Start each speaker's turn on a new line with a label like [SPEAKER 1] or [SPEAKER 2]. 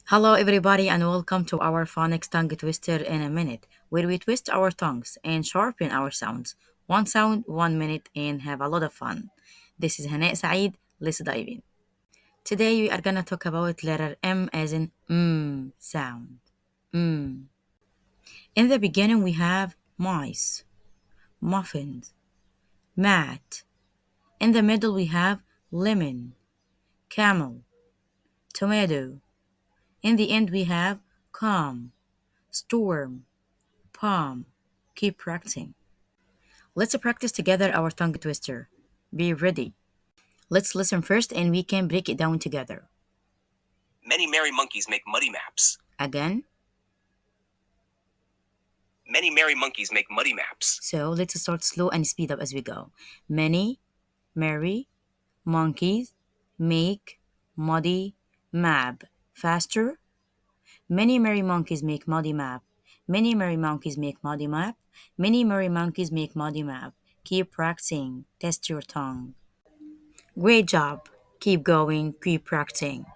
[SPEAKER 1] Hello, everybody, and welcome to our Phonics tongue twister in a minute, where we twist our tongues and sharpen our sounds. One sound, 1 minute, and have a lot of fun. This is Hanaa Said. Let's dive in. Today, we are gonna talk about letter M as in sound. Mm. In the beginning, we have mice, muffins, mat. In the middle, we have lemon, camel, tomato. In the end, we have calm, storm, palm. Keep practicing. Let's practice together our tongue twister. Be ready. Let's listen first and we can break it down together.
[SPEAKER 2] Many merry monkeys make muddy maps.
[SPEAKER 1] Again.
[SPEAKER 2] Many merry monkeys make muddy maps.
[SPEAKER 1] So let's start slow and speed up as we go. Many merry monkeys make muddy map. Faster. Many merry monkeys make muddy map. Many merry monkeys make muddy map. Many merry monkeys make muddy map. Keep practicing. Test your tongue. Great job. Keep going. Keep practicing.